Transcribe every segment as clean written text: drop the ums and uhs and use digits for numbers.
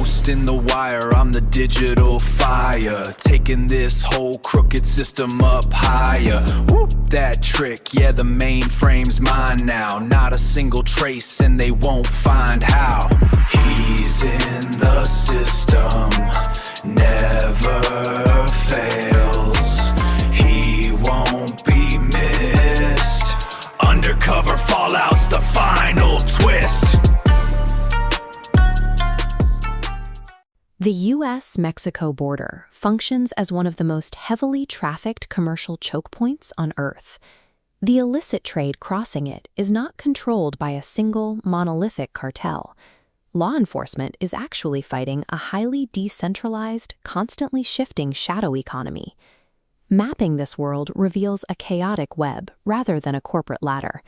ghost in the wire, I'm the digital fire, taking this whole crooked system up higher. Whoop, that trick, yeah, the mainframe's mine now. Not a single trace and they won't find how. He's in the system, never fails. He won't be missed. Undercover fallout's the final twist. The U.S.-Mexico border functions as one of the most heavily trafficked commercial choke points on Earth. The illicit trade crossing it is not controlled by a single, monolithic cartel. Law enforcement is actually fighting a highly decentralized, constantly shifting shadow economy. Mapping this world reveals a chaotic web rather than a corporate ladder.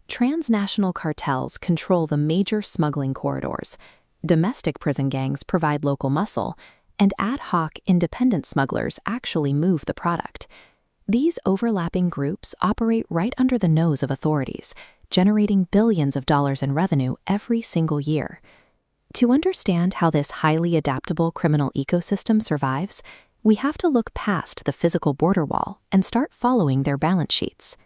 Transnational cartels control the major smuggling corridors. Domestic prison gangs provide local muscle, and ad hoc independent smugglers actually move the product. These overlapping groups operate right under the nose of authorities, generating billions of dollars in revenue every single year. To understand how this highly adaptable criminal ecosystem survives, we have to look past the physical border wall and start following their balance sheets.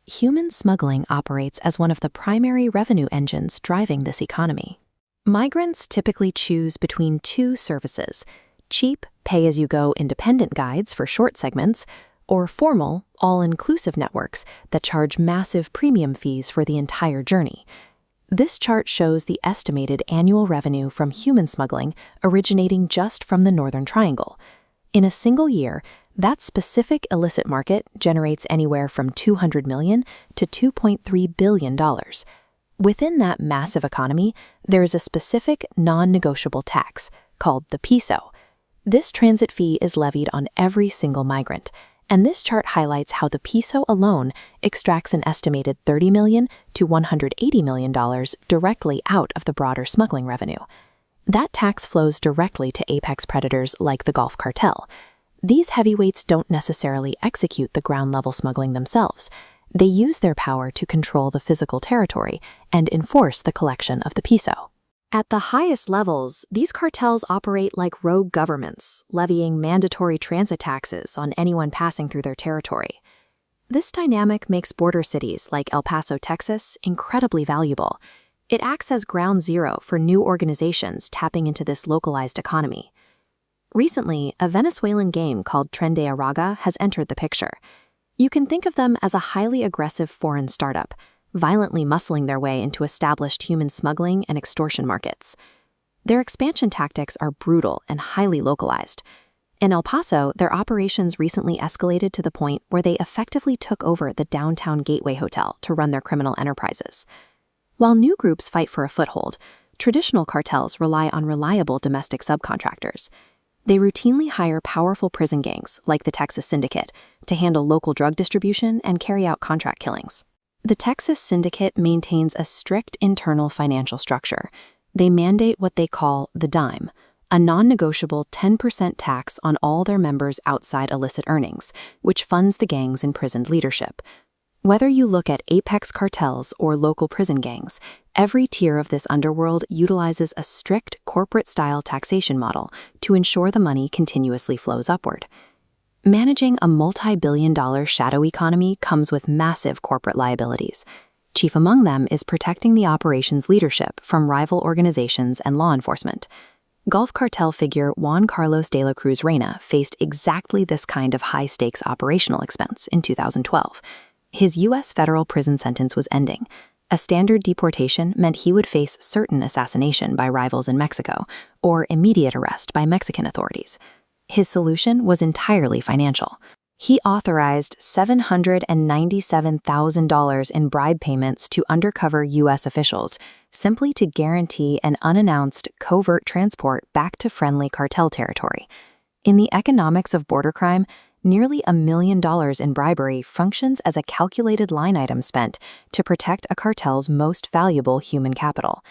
Human smuggling operates as one of the primary revenue engines driving this economy. Migrants typically choose between two services: cheap, pay-as-you-go independent guides for short segments, or formal, all-inclusive networks that charge massive premium fees for the entire journey. This chart shows the estimated annual revenue from human smuggling originating just from the Northern Triangle. In a single year, that specific illicit market generates anywhere from $200 million to $2.3 billion. Within that massive economy, there is a specific non-negotiable tax called the piso. This transit fee is levied on every single migrant, and this chart highlights how the piso alone extracts an estimated $30 million to $180 million directly out of the broader smuggling revenue. That tax flows directly to apex predators like the Gulf Cartel. These heavyweights don't necessarily execute the ground-level smuggling themselves. They use their power to control the physical territory and enforce the collection of the piso. At the highest levels, these cartels operate like rogue governments, levying mandatory transit taxes on anyone passing through their territory. This dynamic makes border cities like El Paso, Texas, incredibly valuable. It acts as ground zero for new organizations tapping into this localized economy. Recently, a Venezuelan game called Tren de Aragua has entered the picture. You can think of them as a highly aggressive foreign startup, violently muscling their way into established human smuggling and extortion markets. Their expansion tactics are brutal and highly localized. In El Paso, their operations recently escalated to the point where they effectively took over the downtown Gateway Hotel to run their criminal enterprises. While new groups fight for a foothold, traditional cartels rely on reliable domestic subcontractors. They routinely hire powerful prison gangs, like the Texas Syndicate, to handle local drug distribution and carry out contract killings. The Texas Syndicate maintains a strict internal financial structure. They mandate what they call the dime, a non-negotiable 10% tax on all their members' outside illicit earnings, which funds the gang's imprisoned leadership. Whether you look at apex cartels or local prison gangs, every tier of this underworld utilizes a strict corporate-style taxation model to ensure the money continuously flows upward. Managing a multi-billion-dollar shadow economy comes with massive corporate liabilities. Chief among them is protecting the operations leadership from rival organizations and law enforcement. Gulf Cartel figure Juan Carlos de la Cruz Reyna faced exactly this kind of high-stakes operational expense in 2012. His U.S. federal prison sentence was ending. A standard deportation meant he would face certain assassination by rivals in Mexico or immediate arrest by Mexican authorities. His solution was entirely financial. He authorized $797,000 in bribe payments to undercover U.S. officials, simply to guarantee an unannounced, covert transport back to friendly cartel territory. In the economics of border crime, nearly $1 million in bribery functions as a calculated line item spent to protect a cartel's most valuable human capital.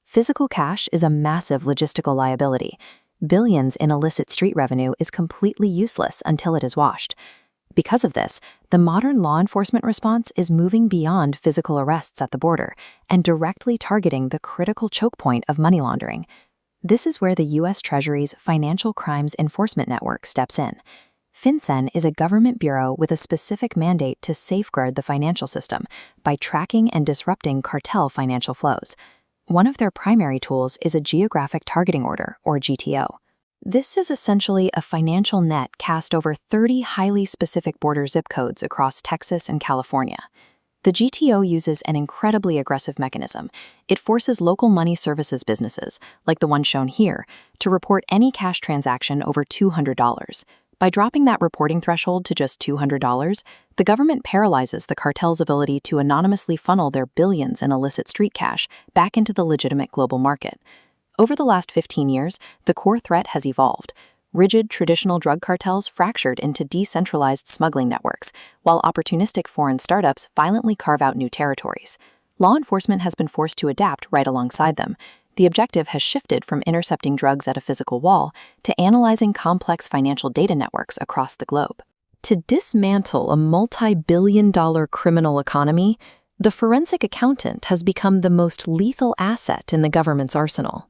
Physical cash is a massive logistical liability. Billions in illicit street revenue is completely useless until it is washed. Because of this, the modern law enforcement response is moving beyond physical arrests at the border and directly targeting the critical choke point of money laundering. This is where the U.S. Treasury's Financial Crimes Enforcement Network steps in. FinCEN is a government bureau with a specific mandate to safeguard the financial system by tracking and disrupting cartel financial flows. One of their primary tools is a Geographic Targeting Order, or GTO. This is essentially a financial net cast over 30 highly specific border zip codes across Texas and California. The GTO uses an incredibly aggressive mechanism. It forces local money services businesses, like the one shown here, to report any cash transaction over $200. By dropping that reporting threshold to just $200, the government paralyzes the cartel's ability to anonymously funnel their billions in illicit street cash back into the legitimate global market. Over the last 15 years, the core threat has evolved. Rigid, traditional drug cartels fractured into decentralized smuggling networks, while opportunistic foreign startups violently carve out new territories. Law enforcement has been forced to adapt right alongside them. The objective has shifted from intercepting drugs at a physical wall to analyzing complex financial data networks across the globe. To dismantle a multi-billion-dollar criminal economy, the forensic accountant has become the most lethal asset in the government's arsenal.